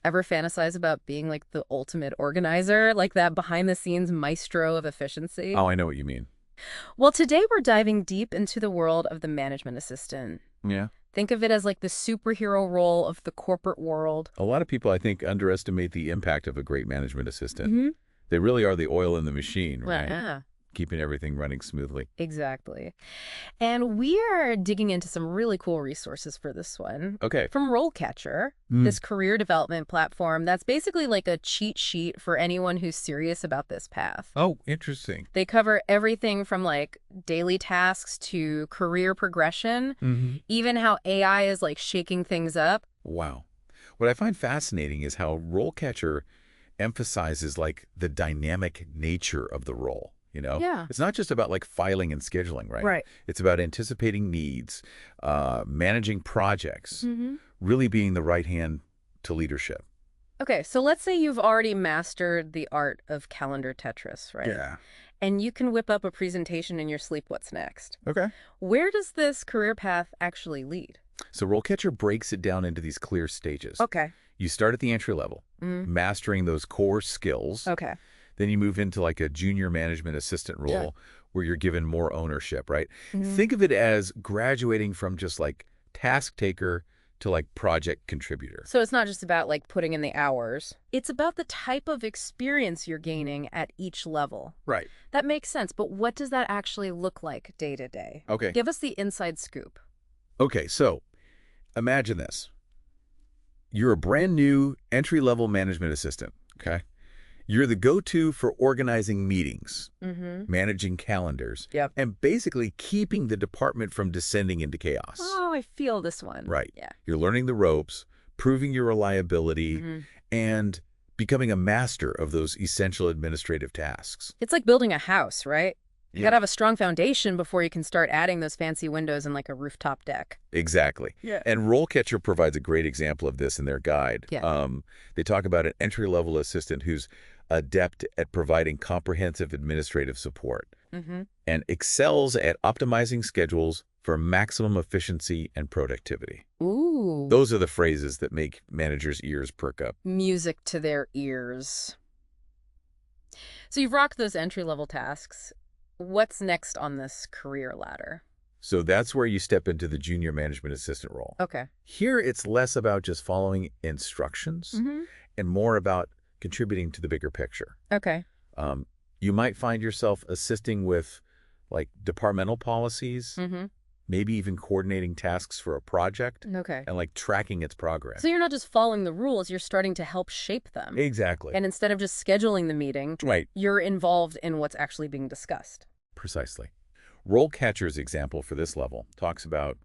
Ever fantasize about being like the ultimate organizer, like that behind-the-scenes maestro of efficiency? Oh, I know what you mean. Well, today we're diving deep into the world of the management assistant. Yeah. Think of it as like the superhero role of the corporate world. A lot of people, I think, underestimate the impact of a great management assistant. Mm-hmm. They really are the oil in the machine, Well, right? yeah, Keeping everything running smoothly. exactly. And we are digging into some really cool resources for this one. Okay. From RoleCatcher, Mm. this career development platform that's basically like a cheat sheet for anyone who's serious about this path. Oh, interesting. They cover everything from like daily tasks to career progression, Hmm. even how AI is like shaking things up. Wow. What I find fascinating is how RoleCatcher emphasizes like the dynamic nature of the role. Yeah. It's not just about like filing and scheduling, right? Right. It's about anticipating needs, managing projects, Hmm. really being the right hand to leadership. Okay, so let's say you've already mastered the art of calendar Tetris, right? Yeah. And you can whip up a presentation in your sleep. What's next? Okay. Where does this career path actually lead? So RoleCatcher breaks it down into these clear stages. Okay. You start at the entry level, Mm. mastering those core skills. Okay. Then you move into like a junior management assistant role Yeah. where you're given more ownership, right? Mhm. Think of it as graduating from just like task taker to like project contributor. So it's not just about like putting in the hours. It's about the type of experience you're gaining at each level. Right. That makes sense, but what does that actually look like day to day? Okay. Give us the inside scoop. Okay, so imagine this. You're a brand new entry-level management assistant, okay? You're the go-to for organizing meetings, Mm-hmm. managing calendars, Yep. and basically keeping the department from descending into chaos. Oh, I feel this one. Right. Yeah. You're learning the ropes, proving your reliability, Hmm. and becoming a master of those essential administrative tasks. It's like building a house, right? You Yeah. gotta have a strong foundation before you can start adding those fancy windows and like a rooftop deck. Exactly. Yeah. And RoleCatcher provides a great example of this in their guide. Yeah. They talk about an entry-level assistant who's adept at providing comprehensive administrative support Mm-hmm. and excels at optimizing schedules for maximum efficiency and productivity. Ooh. Those are the phrases that make managers' ears perk up. Music to their ears. So you've rocked those entry-level tasks. What's next on this career ladder? So that's where you step into the junior management assistant role. Okay. Here, it's less about just following instructions Mm-hmm. and more about contributing to the bigger picture. Okay. You might find yourself assisting with like departmental policies, Mm-hmm. maybe even coordinating tasks for a project Okay. and like tracking its progress. So you're not just following the rules, you're starting to help shape them. Exactly. And instead of just scheduling the meeting, Right. you're involved in what's actually being discussed. Precisely. RoleCatcher's example for this level talks about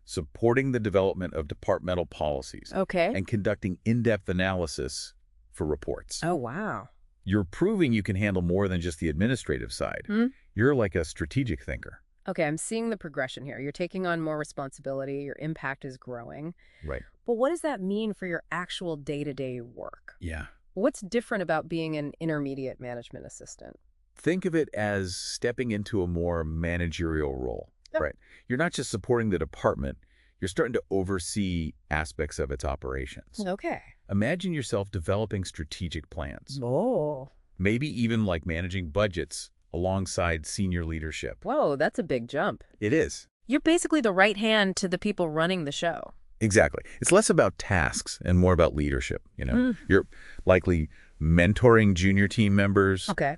supporting the development of departmental policies Okay. and conducting in-depth analysis for reports. Oh, wow. You're proving you can handle more than just the administrative side. Hmm? You're like a strategic thinker. Okay, I'm seeing the progression here. You're taking on more responsibility, your impact is growing. Right. But what does that mean for your actual day-to-day work? Yeah. What's different about being an intermediate management assistant? Think of it as stepping into a more managerial role. Yep. Right. You're not just supporting the department, you're starting to oversee aspects of its operations. Okay. Imagine yourself developing strategic plans, Oh. maybe even like managing budgets alongside senior leadership. Whoa, that's a big jump. It is. You're basically the right hand to the people running the show. Exactly. It's less about tasks and more about leadership. Mm. You're likely mentoring junior team members, Okay.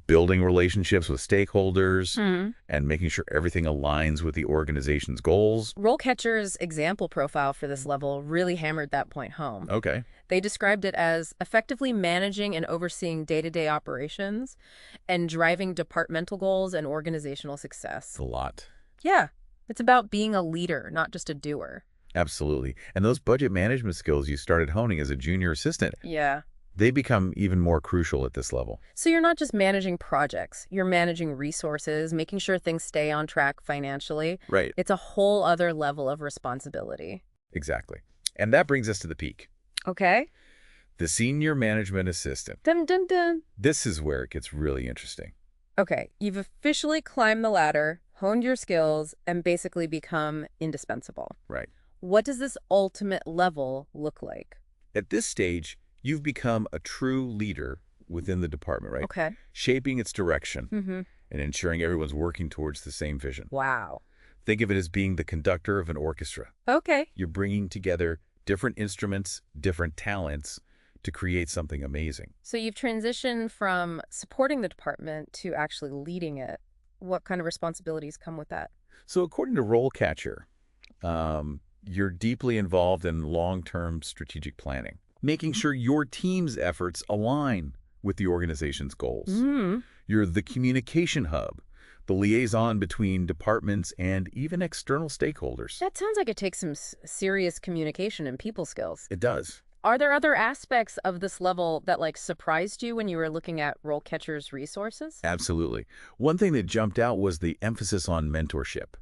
building relationships with stakeholders, Hmm. and making sure everything aligns with the organization's goals. RoleCatcher's example profile for this level really hammered that point home. Okay. They described it as effectively managing and overseeing day-to-day operations and driving departmental goals and organizational success. It's a lot. Yeah, it's about being a leader, not just a doer. Absolutely. And those budget management skills you started honing as a junior assistant, Yeah. they become even more crucial at this level. So you're not just managing projects, you're managing resources, making sure things stay on track financially. Right. It's a whole other level of responsibility. Exactly. And that brings us to the peak. Okay. The senior management assistant. Dun dun dun. This is where it gets really interesting. Okay, you've officially climbed the ladder, honed your skills, and basically become indispensable. Right. What does this ultimate level look like? At this stage, you've become a true leader within the department, right? Okay. Shaping its direction Mm-hmm. and ensuring everyone's working towards the same vision. Wow. Think of it as being the conductor of an orchestra. Okay. You're bringing together different instruments, different talents to create something amazing. So you've transitioned from supporting the department to actually leading it. What kind of responsibilities come with that? So according to RoleCatcher, you're deeply involved in long-term strategic planning, making sure your team's efforts align with the organization's goals. Mm-hmm. You're the communication hub, the liaison between departments and even external stakeholders. That sounds like it takes some serious communication and people skills. It does. Are there other aspects of this level that surprised you when you were looking at RoleCatcher's resources? Absolutely. One thing that jumped out was the emphasis on mentorship.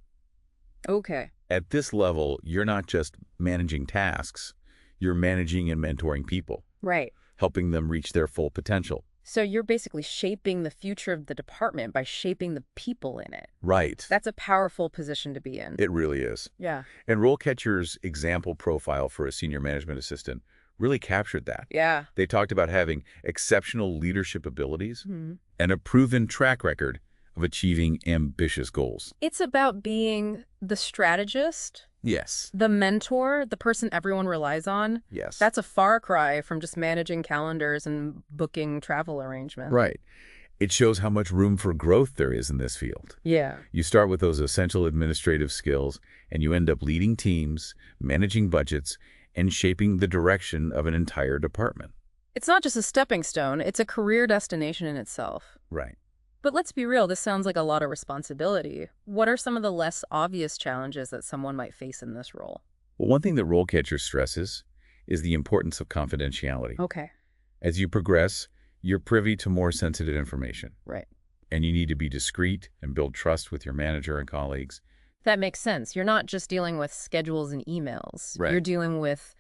Okay. At this level, you're not just managing tasks, you're managing and mentoring people, Right. helping them reach their full potential. So you're basically shaping the future of the department by shaping the people in it. Right. That's a powerful position to be in. It really is. Yeah. And RoleCatcher's example profile for a senior management assistant really captured that. Yeah. They talked about having exceptional leadership abilities Mm-hmm. and a proven track record of achieving ambitious goals. It's about being the strategist, Yes. the mentor, the person everyone relies on. Yes. That's a far cry from just managing calendars and booking travel arrangements. right. It shows how much room for growth there is in this field. Yeah. You start with those essential administrative skills, and you end up leading teams, managing budgets, and shaping the direction of an entire department. It's not just a stepping stone, it's a career destination in itself. Right. But let's be real, this sounds like a lot of responsibility. What are some of the less obvious challenges that someone might face in this role? Well, one thing that RoleCatcher stresses is the importance of confidentiality. Okay. As you progress, you're privy to more sensitive information, Right. and you need to be discreet and build trust with your manager and colleagues. That makes sense. You're not just dealing with schedules and emails. Right. You're dealing with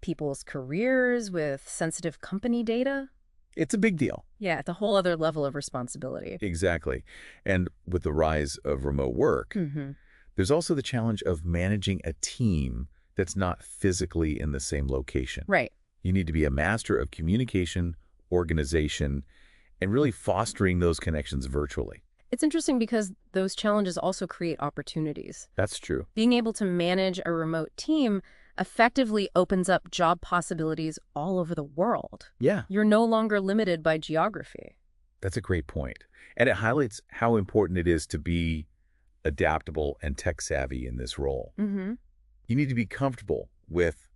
people's careers, with sensitive company data. It's a big deal. Yeah, it's a whole other level of responsibility. Exactly. And with the rise of remote work, Mm-hmm. there's also the challenge of managing a team that's not physically in the same location. Right. You need to be a master of communication, organization, and really fostering those connections virtually. It's interesting because those challenges also create opportunities. That's true. Being able to manage a remote team effectively opens up job possibilities all over the world. Yeah, You're no longer limited by geography. that's a great point. And it highlights how important it is to be adaptable and tech savvy in this role. Mm-hmm. You need to be comfortable with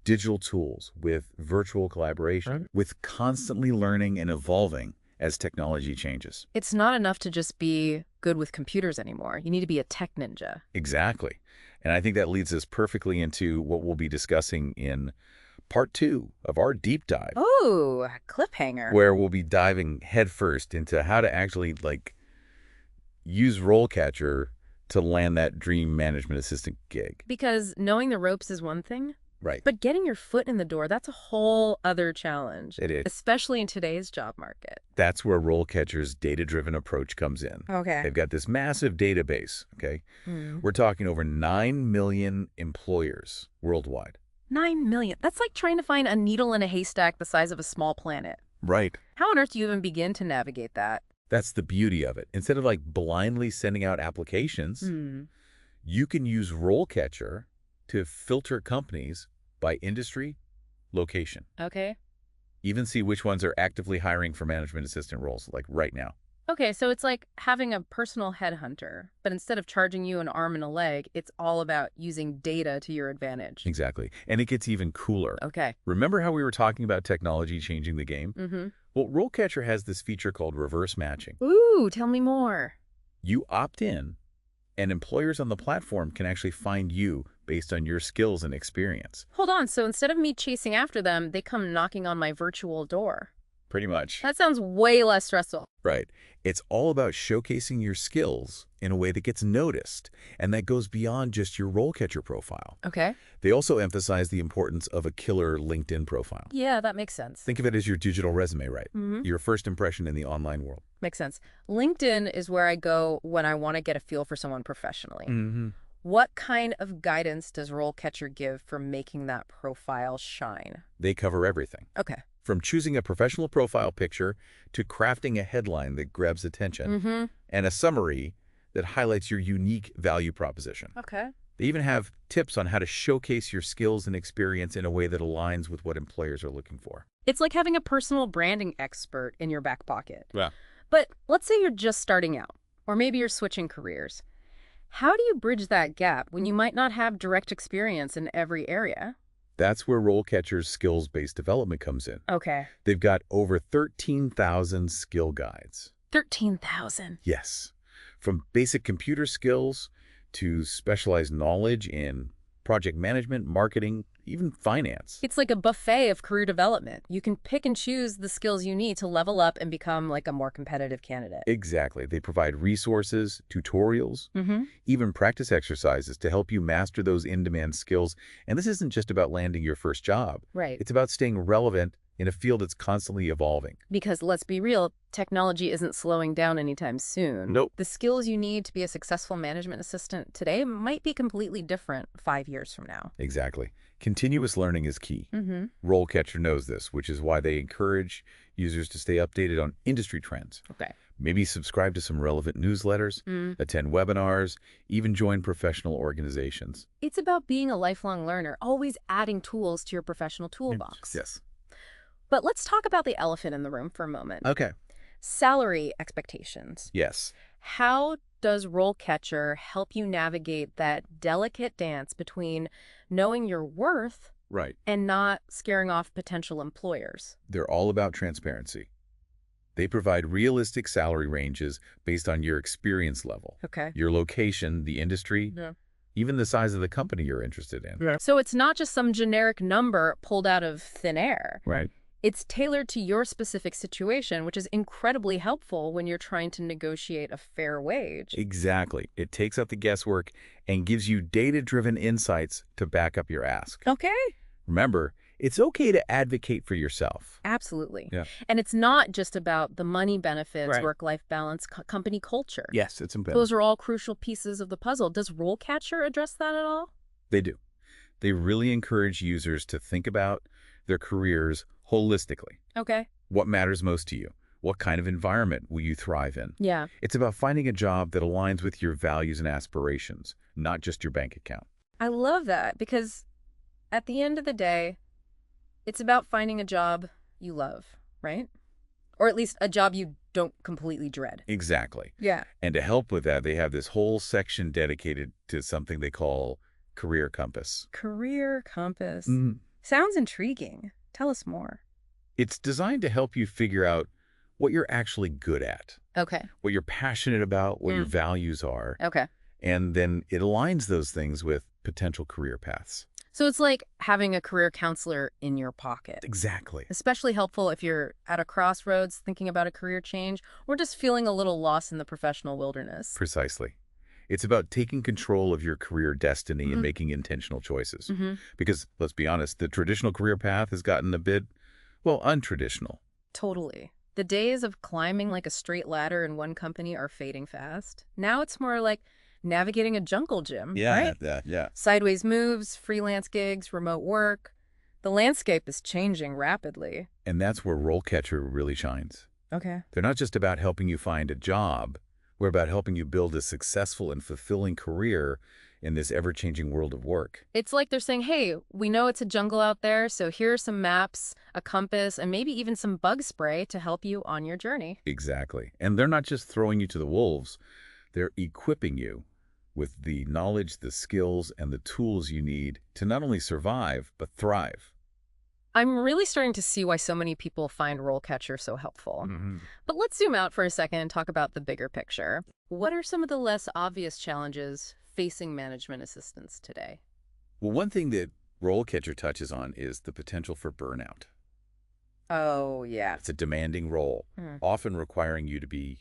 digital tools, with virtual collaboration, with constantly learning and evolving as technology changes. It's not enough to just be good with computers anymore. You need to be a tech ninja. Exactly. And I think that leads us perfectly into what we'll be discussing in part 2 of our deep dive, Oh, cliffhanger. where we'll be diving headfirst into how to actually use RoleCatcher to land that dream management assistant gig. Because knowing the ropes is one thing, Right. but getting your foot in the door, that's a whole other challenge. It is. Especially in today's job market. That's where RoleCatcher's data-driven approach comes in. Okay. They've got this massive database, okay? We're talking over 9 million employers worldwide. 9 million. That's like trying to find a needle in a haystack the size of a small planet. Right. How on earth do you even begin to navigate that? That's the beauty of it. Instead of blindly sending out applications, you can use RoleCatcher to filter companies by industry, location. Okay. Even see which ones are actively hiring for management assistant roles, like right now. Okay, so it's like having a personal headhunter, but instead of charging you an arm and a leg, it's all about using data to your advantage. Exactly. And it gets even cooler. Okay. Remember how we were talking about technology changing the game? Mm-hmm. Well, RoleCatcher has this feature called reverse matching. Ooh, tell me more. You opt in, and employers on the platform can actually find you based on your skills and experience. Hold on, so instead of me chasing after them, they come knocking on my virtual door. Pretty much. That sounds way less stressful. Right. It's all about showcasing your skills in a way that gets noticed, and that goes beyond just your RoleCatcher profile. Okay. They also emphasize the importance of a killer LinkedIn profile. Yeah, that makes sense. Think of it as your digital resume, right? Mm-hmm. Your first impression in the online world. Makes sense. LinkedIn is where I go when I want to get a feel for someone professionally. Mm-hmm. What kind of guidance does RoleCatcher give for making that profile shine? They cover everything, Okay. from choosing a professional profile picture to crafting a headline that grabs attention Mm-hmm. and a summary that highlights your unique value proposition. Okay. They even have tips on how to showcase your skills and experience in a way that aligns with what employers are looking for. It's like having a personal branding expert in your back pocket. Yeah. But let's say you're just starting out, or maybe you're switching careers. How do you bridge that gap when you might not have direct experience in every area? That's where RoleCatcher's skills-based development comes in. Okay. They've got over 13,000 skill guides. 13,000. Yes. From basic computer skills to specialized knowledge in project management, marketing, even finance. It's like a buffet of career development. You can pick and choose the skills you need to level up and become like a more competitive candidate. Exactly. They provide resources, tutorials, Mm-hmm. even practice exercises to help you master those in-demand skills. And this isn't just about landing your first job. Right. It's about staying relevant in a field that's constantly evolving. Because let's be real, technology isn't slowing down anytime soon. Nope. The skills you need to be a successful management assistant today might be completely different 5 years from now. Exactly. Continuous learning is key. Mm-hmm. RoleCatcher knows this, which is why they encourage users to stay updated on industry trends. Okay. Maybe subscribe to some relevant newsletters, attend webinars, even join professional organizations. It's about being a lifelong learner, always adding tools to your professional toolbox. Yes. But let's talk about the elephant in the room for a moment. Okay. Salary expectations. Yes. How does RoleCatcher help you navigate that delicate dance between knowing your worth Right. and not scaring off potential employers? They're all about transparency. They provide realistic salary ranges based on your experience level, Okay. your location, the industry, Yeah. even the size of the company you're interested in. So it's not just some generic number pulled out of thin air. Right. It's tailored to your specific situation, which is incredibly helpful when you're trying to negotiate a fair wage. Exactly. It takes out the guesswork and gives you data-driven insights to back up your ask. Okay. Remember, it's okay to advocate for yourself. Absolutely. Yeah. And it's not just about the money benefits, Right. work-life balance, company culture. Yes, it's important. Those are all crucial pieces of the puzzle. Does RoleCatcher address that at all? They do. They really encourage users to think about their careers holistically. Okay. What matters most to you? What kind of environment will you thrive in? Yeah. It's about finding a job that aligns with your values and aspirations, not just your bank account. I love that because at the end of the day, it's about finding a job you love, right? Or at least a job you don't completely dread. Exactly. Yeah. And to help with that, they have this whole section dedicated to something they call Career Compass. Career compass. Mhm. Sounds intriguing. Tell us more. It's designed to help you figure out what you're actually good at, Okay. what you're passionate about, what your values are, Okay. and then it aligns those things with potential career paths. So it's like having a career counselor in your pocket. Exactly. Especially helpful if you're at a crossroads thinking about a career change or just feeling a little lost in the professional wilderness. Precisely. It's about taking control of your career destiny and making intentional choices. Because, let's be honest, the traditional career path has gotten a bit, well, untraditional. Totally. The days of climbing like a straight ladder in one company are fading fast. Now it's more like navigating a jungle gym, right? Yeah. Sideways moves, freelance gigs, remote work. The landscape is changing rapidly. And that's where RoleCatcher really shines. Okay. They're not just about helping you find a job. We're about helping you build a successful and fulfilling career in this ever-changing world of work. It's like they're saying, hey, we know it's a jungle out there, so here are some maps, a compass, and maybe even some bug spray to help you on your journey. Exactly. And they're not just throwing you to the wolves. They're equipping you with the knowledge, the skills, and the tools you need to not only survive, but thrive. I'm really starting to see why so many people find RoleCatcher so helpful. But let's zoom out for a second and talk about the bigger picture. What are some of the less obvious challenges facing management assistants today? Well, one thing that RoleCatcher touches on is the potential for burnout. Oh, yeah. It's a demanding role, often requiring you to be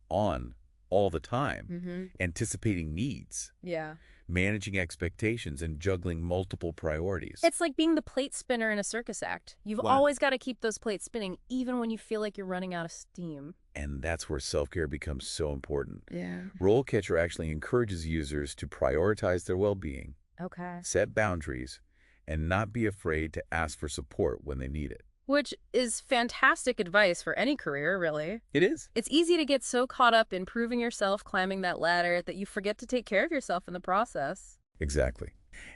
on all the time, anticipating needs, Yeah. managing expectations and juggling multiple priorities. It's like being the plate spinner in a circus act. You've Wow. always got to keep those plates spinning, even when you feel like you're running out of steam. And that's where self-care becomes so important. Yeah. RoleCatcher actually encourages users to prioritize their well-being, Okay. set boundaries, and not be afraid to ask for support when they need it. Which is fantastic advice for any career, really. It is. It's easy to get so caught up in proving yourself, climbing that ladder, that you forget to take care of yourself in the process. Exactly.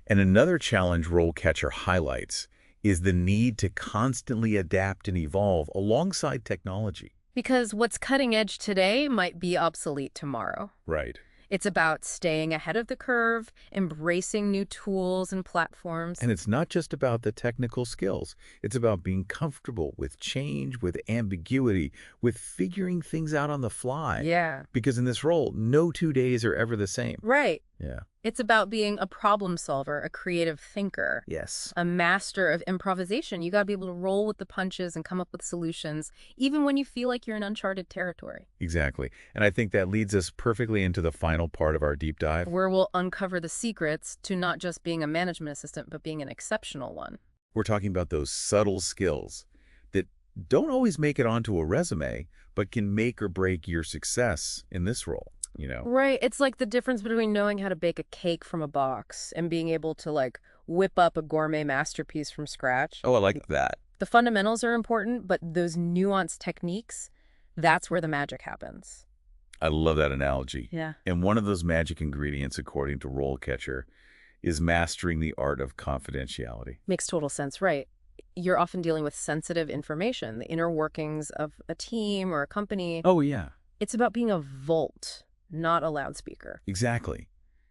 And another challenge RoleCatcher highlights is the need to constantly adapt and evolve alongside technology. Because what's cutting edge today might be obsolete tomorrow. Right. It's about staying ahead of the curve, embracing new tools and platforms. And it's not just about the technical skills. It's about being comfortable with change, with ambiguity, with figuring things out on the fly. Yeah. Because in this role, no 2 days are ever the same. Right. Yeah. It's about being a problem solver, a creative thinker, Yes. a master of improvisation. You got to be able to roll with the punches and come up with solutions, even when you feel like you're in uncharted territory. Exactly. And I think that leads us perfectly into the final part of our deep dive. Where we'll uncover the secrets to not just being a management assistant, but being an exceptional one. We're talking about those subtle skills that don't always make it onto a resume, but can make or break your success in this role, you know? Right. It's like the difference between knowing how to bake a cake from a box and being able to, like, whip up a gourmet masterpiece from scratch. Oh, I like that. The fundamentals are important, but those nuanced techniques, that's where the magic happens. I love that analogy. Yeah. And one of those magic ingredients, according to RoleCatcher, is mastering the art of confidentiality. Makes total sense, right? You're often dealing with sensitive information, the inner workings of a team or a company. Oh, yeah. It's about being a vault, not a loudspeaker. Exactly.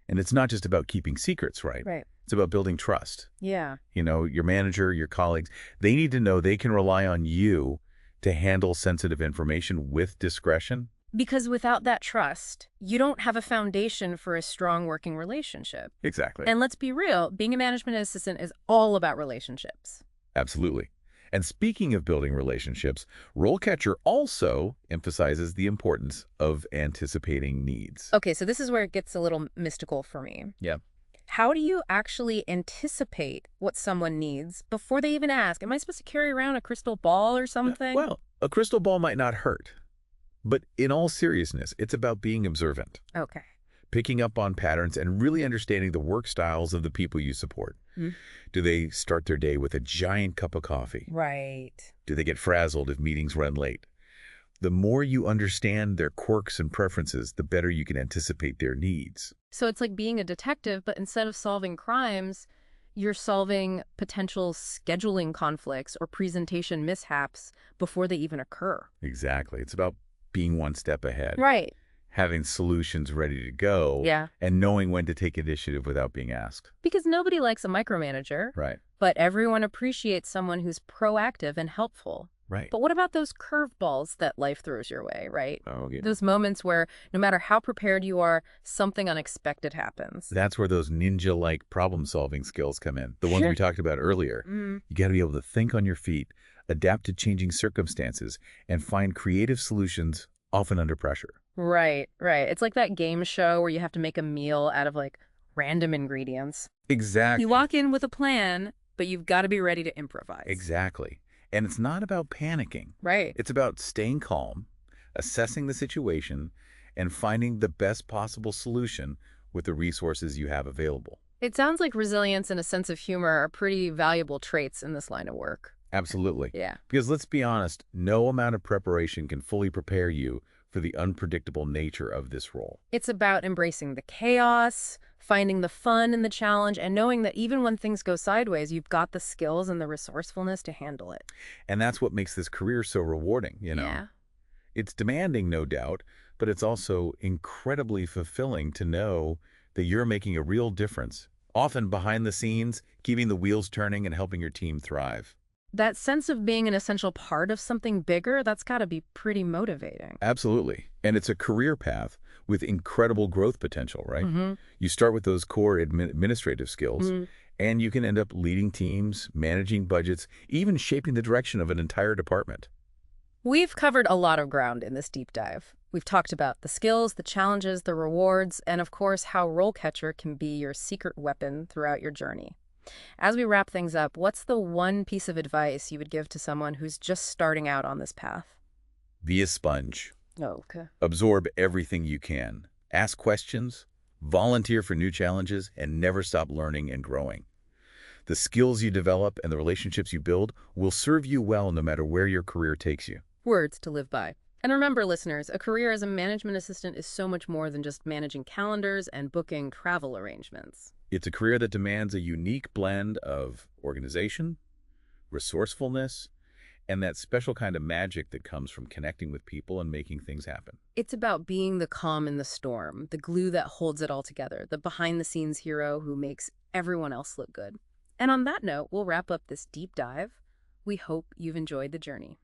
And it's not just about keeping secrets, right? Right. It's about building trust. Yeah. You know, your manager, your colleagues, they need to know they can rely on you to handle sensitive information with discretion. Because without that trust, you don't have a foundation for a strong working relationship. Exactly. And let's be real, being a management assistant is all about relationships. Absolutely. And speaking of building relationships, RoleCatcher also emphasizes the importance of anticipating needs. Okay, so this is where it gets a little mystical for me. Yeah. How do you actually anticipate what someone needs before they even ask? Am I supposed to carry around a crystal ball or something? Well, a crystal ball might not hurt. But in all seriousness, it's about being observant, Okay. picking up on patterns, and really understanding the work styles of the people you support. Hmm. Do they start their day with a giant cup of coffee? Right. Do they get frazzled if meetings run late? The more you understand their quirks and preferences, the better you can anticipate their needs. So it's like being a detective, but instead of solving crimes, you're solving potential scheduling conflicts or presentation mishaps before they even occur. Exactly. It's about being one step ahead, Right. having solutions ready to go, Yeah. and knowing when to take initiative without being asked. Because nobody likes a micromanager, Right. but everyone appreciates someone who's proactive and helpful. Right. But what about those curveballs that life throws your way, right? Oh, yeah. Those moments where no matter how prepared you are, something unexpected happens. That's where those ninja-like problem-solving skills come in, the ones Sure. we talked about earlier. Mm. You got to be able to think on your feet, adapt to changing circumstances, and find creative solutions, often under pressure. Right, right. It's like that game show where you have to make a meal out of like random ingredients. Exactly. You walk in with a plan, but you've got to be ready to improvise. Exactly. And it's not about panicking. Right. It's about staying calm, assessing the situation, and finding the best possible solution with the resources you have available. It sounds like resilience and a sense of humor are pretty valuable traits in this line of work. Absolutely. Yeah. Because let's be honest, no amount of preparation can fully prepare you for the unpredictable nature of this role. It's about embracing the chaos, finding the fun in the challenge, and knowing that even when things go sideways, you've got the skills and the resourcefulness to handle it. And that's what makes this career so rewarding, you know. Yeah. It's demanding, no doubt, but it's also incredibly fulfilling to know that you're making a real difference, often behind the scenes, keeping the wheels turning and helping your team thrive. That sense of being an essential part of something bigger, that's got to be pretty motivating. Absolutely. And it's a career path with incredible growth potential, right? Mm-hmm. You start with those core administrative skills, Mm-hmm. and you can end up leading teams, managing budgets, even shaping the direction of an entire department. We've covered a lot of ground in this deep dive. We've talked about the skills, the challenges, the rewards, and of course, how RoleCatcher can be your secret weapon throughout your journey. As we wrap things up, what's the one piece of advice you would give to someone who's just starting out on this path? Be a sponge. Oh, okay. Absorb everything you can. Ask questions, volunteer for new challenges, and never stop learning and growing. The skills you develop and the relationships you build will serve you well no matter where your career takes you. Words to live by. And remember, listeners, a career as a management assistant is so much more than just managing calendars and booking travel arrangements. It's a career that demands a unique blend of organization, resourcefulness, and that special kind of magic that comes from connecting with people and making things happen. It's about being the calm in the storm, the glue that holds it all together, the behind-the-scenes hero who makes everyone else look good. And on that note, we'll wrap up this deep dive. We hope you've enjoyed the journey.